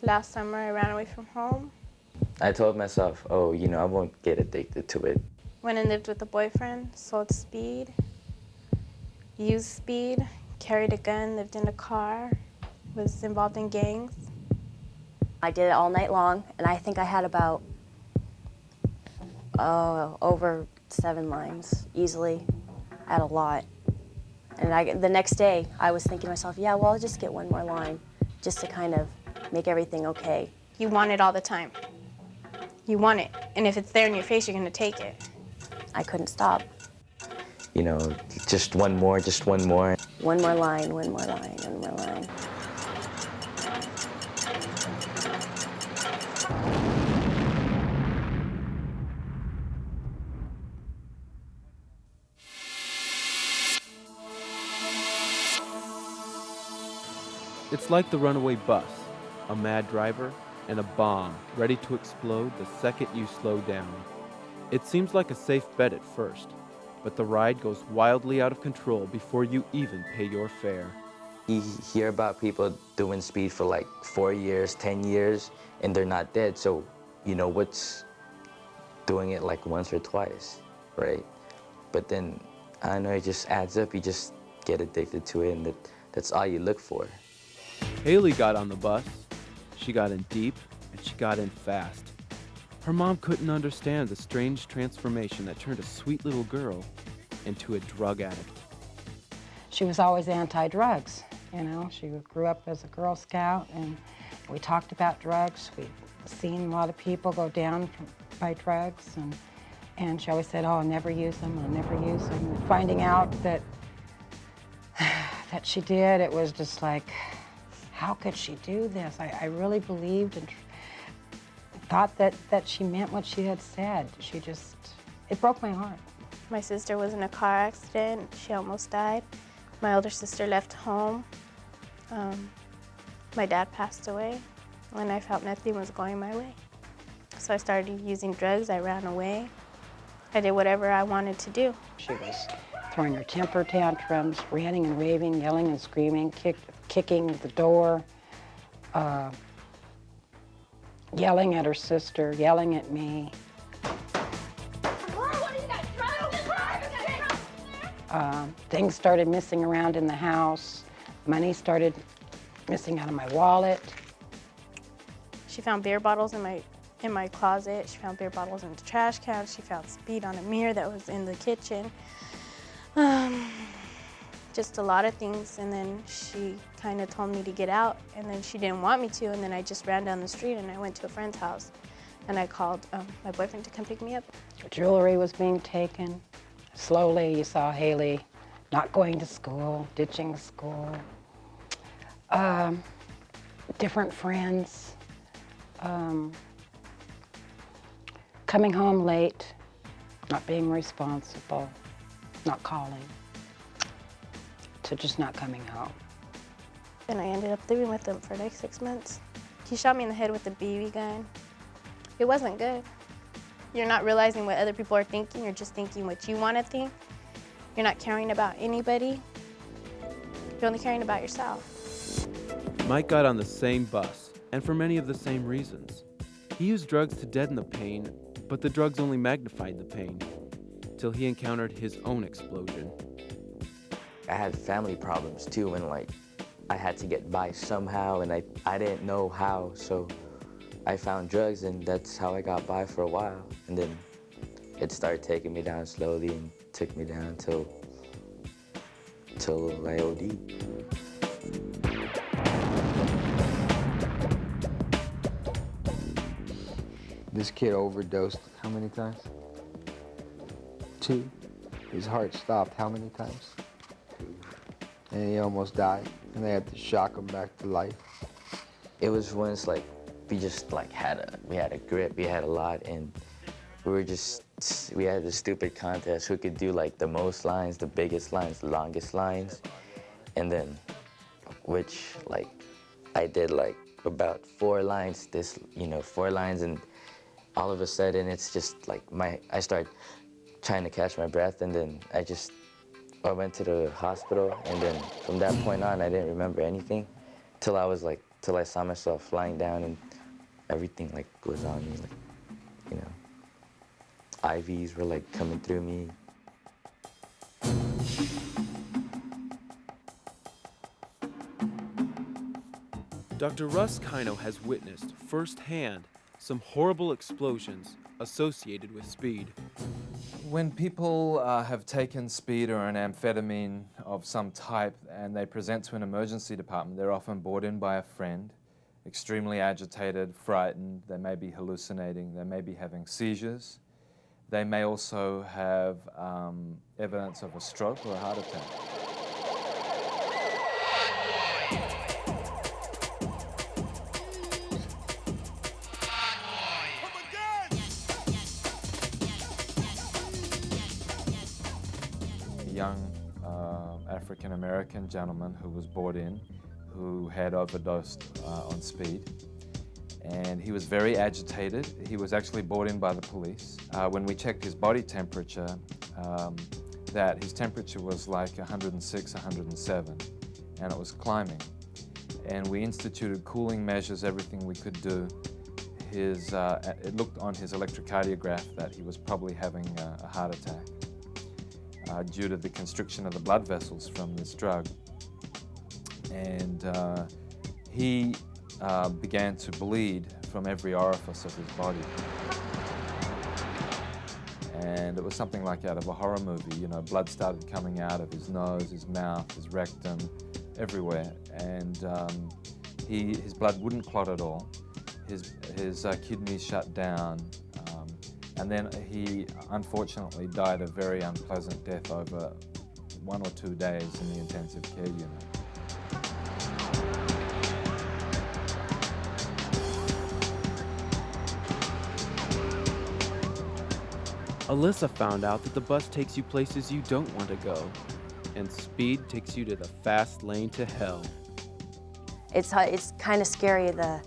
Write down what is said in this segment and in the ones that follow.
Last summer, I ran away from home. I told myself, oh, I won't get addicted to it. Went and lived with a boyfriend, sold speed, used speed, carried a gun, lived in a car, was involved in gangs. I did it all night long, and I think I had about over 7 lines, easily. I had a lot. And the next day, I was thinking to myself, yeah, well, I'll just get one more line, just to kind of make everything okay. You want it all the time. You want it, and if it's there in your face, you're gonna take it. I couldn't stop. Just one more, just one more. One more line, one more line, one more line. It's like the runaway bus, a mad driver, and a bomb ready to explode the second you slow down. It seems like a safe bet at first, but the ride goes wildly out of control before you even pay your fare. You hear about people doing speed for like 4 years, 10 years, and they're not dead. So, what's doing it like once or twice, right? But then, I don't know, it just adds up. You just get addicted to it, and that's all you look for. Haley got on the bus. She got in deep, and she got in fast. Her mom couldn't understand the strange transformation that turned a sweet little girl into a drug addict. She was always anti-drugs, She grew up as a Girl Scout, and we talked about drugs. We'd seen a lot of people go down by drugs, and she always said, oh, I'll never use them, I'll never use them. And finding out that she did, it was just like, how could she do this? I really believed and thought that she meant what she had said. It broke my heart. My sister was in a car accident. She almost died. My older sister left home. My dad passed away, and I felt nothing was going my way. So I started using drugs. I ran away. I did whatever I wanted to do. She was throwing her temper tantrums, ranting and raving, yelling and screaming, kicking the door, yelling at her sister, yelling at me. Things started missing around in the house. Money started missing out of my wallet. She found beer bottles in my closet. She found beer bottles in the trash can. She found speed on a mirror that was in the kitchen. Just a lot of things, and then she kind of told me to get out, and then she didn't want me to, and then I just ran down the street and I went to a friend's house, and I called my boyfriend to come pick me up. Jewelry was being taken. Slowly, you saw Haley not going to school, ditching school, different friends, coming home late, not being responsible, not calling, to just not coming home. And I ended up living with him for like 6 months. He shot me in the head with a BB gun. It wasn't good. You're not realizing what other people are thinking. You're just thinking what you want to think. You're not caring about anybody. You're only caring about yourself. Mike got on the same bus, and for many of the same reasons. He used drugs to deaden the pain, but the drugs only magnified the pain, till he encountered his own explosion. I had family problems too, and I had to get by somehow, and I didn't know how, so I found drugs, and that's how I got by for a while. And then it started taking me down slowly and took me down till I OD'd. This kid overdosed how many times? 2. His heart stopped how many times? 2. And he almost died, and they had to shock him back to life. It was once we just had a grip, we had a lot, and we had this stupid contest who could do the most lines, the biggest lines, the longest lines, and then which I did about 4 lines, 4 lines, and all of a sudden it's just I started trying to catch my breath, and then I went to the hospital, and then from that point on I didn't remember anything till I was till I saw myself lying down and everything like was on me, like, you know, IVs were like coming through me. Dr. Russ Kino has witnessed firsthand some horrible explosions associated with speed. When people have taken speed or an amphetamine of some type and they present to an emergency department, they're often brought in by a friend, extremely agitated, frightened, they may be hallucinating, they may be having seizures, they may also have evidence of a stroke or a heart attack. A young African-American gentleman who was brought in who had overdosed on speed, and he was very agitated. He was actually brought in by the police. When we checked his body temperature, that his temperature was like 106, 107, and it was climbing. And we instituted cooling measures, everything we could do. It looked on his electrocardiograph that he was probably having a heart attack due to the constriction of the blood vessels from this drug. And he began to bleed from every orifice of his body. And it was something like out of a horror movie, you know, blood started coming out of his nose, his mouth, his rectum, everywhere. And his blood wouldn't clot at all. His kidneys shut down. And then he unfortunately died a very unpleasant death over 1 or 2 days in the intensive care unit. Alyssa found out that the bus takes you places you don't want to go, and speed takes you to the fast lane to hell. It's kind of scary, the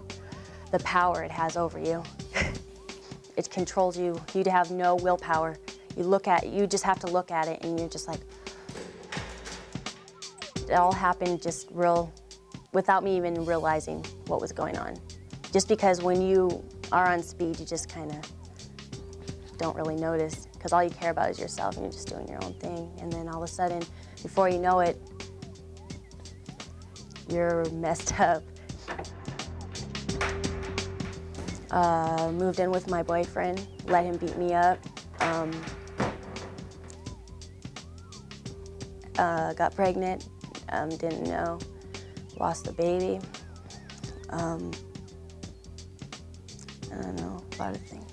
power it has over you. It controls you. You have no willpower. You just have to look at it and you're just like, it all happened just without me even realizing what was going on. Just because when you are on speed, you just kind of don't really notice, because all you care about is yourself and you're just doing your own thing. And then all of a sudden, before you know it, you're messed up. Moved in with my boyfriend, let him beat me up. Got pregnant, didn't know, lost the baby. I don't know, a lot of things.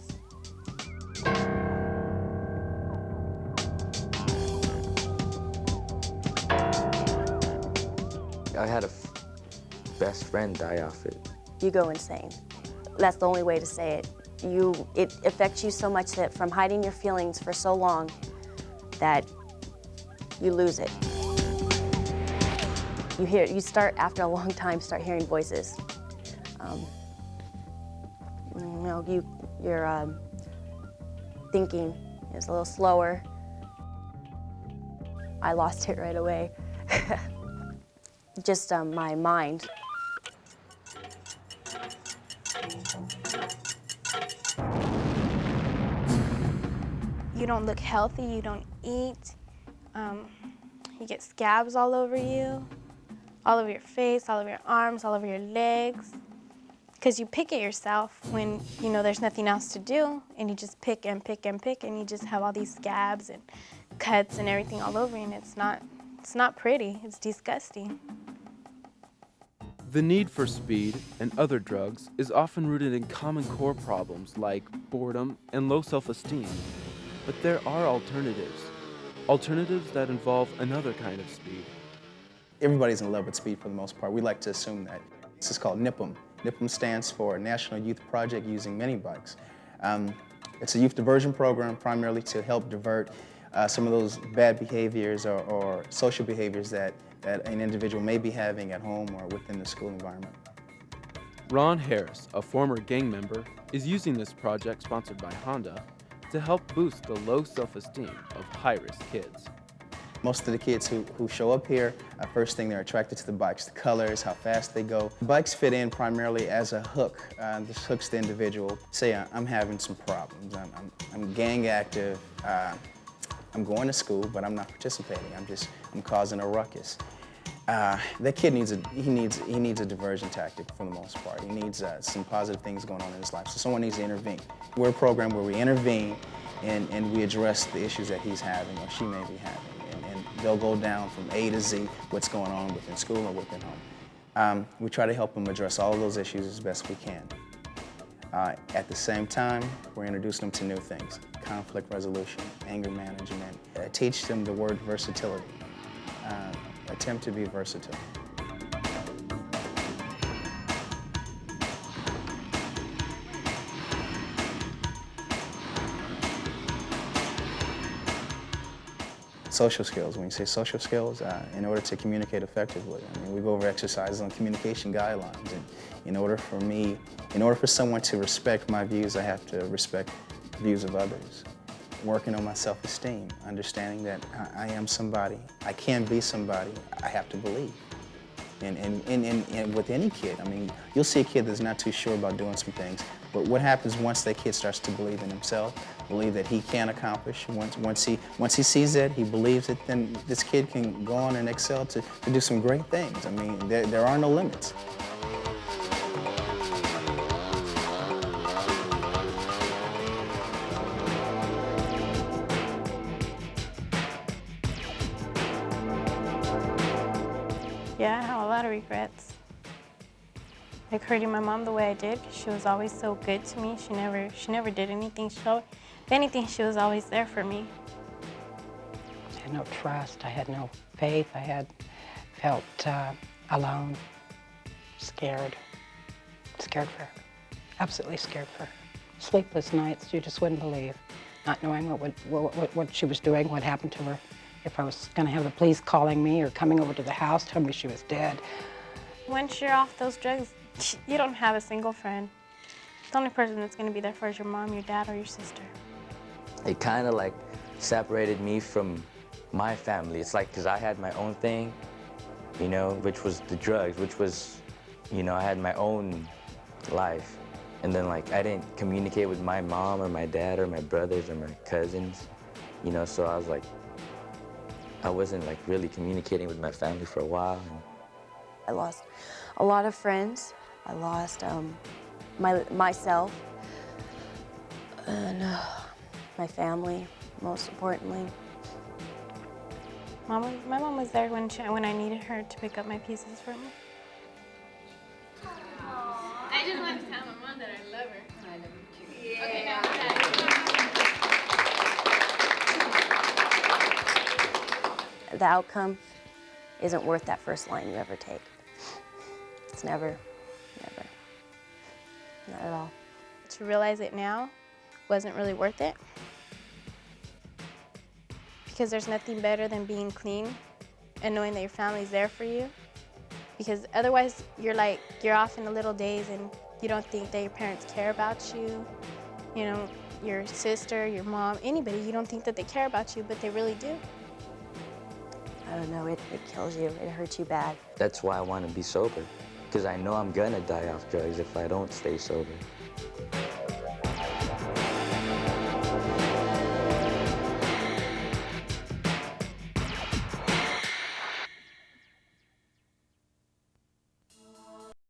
I had a best friend die off it. You go insane. That's the only way to say it. It affects you so much that from hiding your feelings for so long that you lose it. You start, after a long time, start hearing voices. Your thinking is a little slower. I lost it right away. Just my mind. You don't look healthy, you don't eat. You get scabs all over you, all over your face, all over your arms, all over your legs. Because you pick at yourself when you know there's nothing else to do, and you just pick and pick and pick, and you just have all these scabs and cuts and everything all over you, and it's not pretty, it's disgusting. The need for speed and other drugs is often rooted in common core problems like boredom and low self-esteem. But there are alternatives that involve another kind of speed. Everybody's in love with speed for the most part. We like to assume that. This is called NIPM. NIPM stands for National Youth Project Using Mini Bikes. It's a youth diversion program primarily to help divert some of those bad behaviors or social behaviors that an individual may be having at home or within the school environment. Ron Harris, a former gang member, is using this project sponsored by Honda to help boost the low self-esteem of high-risk kids. Most of the kids who show up here, first thing they're attracted to the bikes, the colors, how fast they go. Bikes fit in primarily as a hook. This hooks the individual. Say I'm having some problems. I'm gang active. I'm going to school, but I'm not participating. I'm causing a ruckus. That kid needs a diversion tactic for the most part. He needs some positive things going on in his life. So someone needs to intervene. We're a program where we intervene and we address the issues that he's having or she may be having. And they'll go down from A to Z, what's going on within school or within home. We try to help them address all of those issues as best we can. At the same time, we're introducing them to new things: conflict resolution, anger management. Teach them the word versatility. Attempt to be versatile. Social skills. When you say social skills, in order to communicate effectively, I mean, we go over exercises on communication guidelines. And in order for someone to respect my views, I have to respect the views of others. Working on my self-esteem, understanding that I am somebody, I can be somebody, I have to believe. And with any kid, I mean, you'll see a kid that's not too sure about doing some things, but what happens once that kid starts to believe in himself, believe that he can accomplish, once he sees that, he believes it, then this kid can go on and excel to do some great things. I mean, there are no limits. Yeah, I have a lot of regrets. Like hurting my mom the way I did, because she was always so good to me. She never did anything. If anything, she was always there for me. I had no trust, I had no faith, felt alone, scared for her, absolutely scared for her. Sleepless nights, you just wouldn't believe, not knowing what she was doing, what happened to her. If I was going to have the police calling me or coming over to the house telling me she was dead. Once you're off those drugs, you don't have a single friend. The only person that's going to be there for is your mom, your dad, or your sister. It kind of like separated me from my family. It's like, because I had my own thing, you know, which was the drugs, which was, you know, I had my own life. And then like, I didn't communicate with my mom or my dad or my brothers or my cousins, you know, so I was like, I wasn't like really communicating with my family for a while. I lost a lot of friends. I lost myself and my family, most importantly. My mom was there when I needed her to pick up my pieces for me. I just want to tell my mom that I love her. I love you too. Yeah. Okay, now The outcome isn't worth that first line you ever take. It's never, not at all. To realize it now wasn't really worth it, because there's nothing better than being clean and knowing that your family's there for you, because otherwise you're off in a little daze and you don't think that your parents care about you, you know, your sister, your mom, anybody, you don't think that they care about you, but they really do. I don't know, it kills you, it hurts you bad. That's why I want to be sober, because I know I'm gonna die off drugs if I don't stay sober.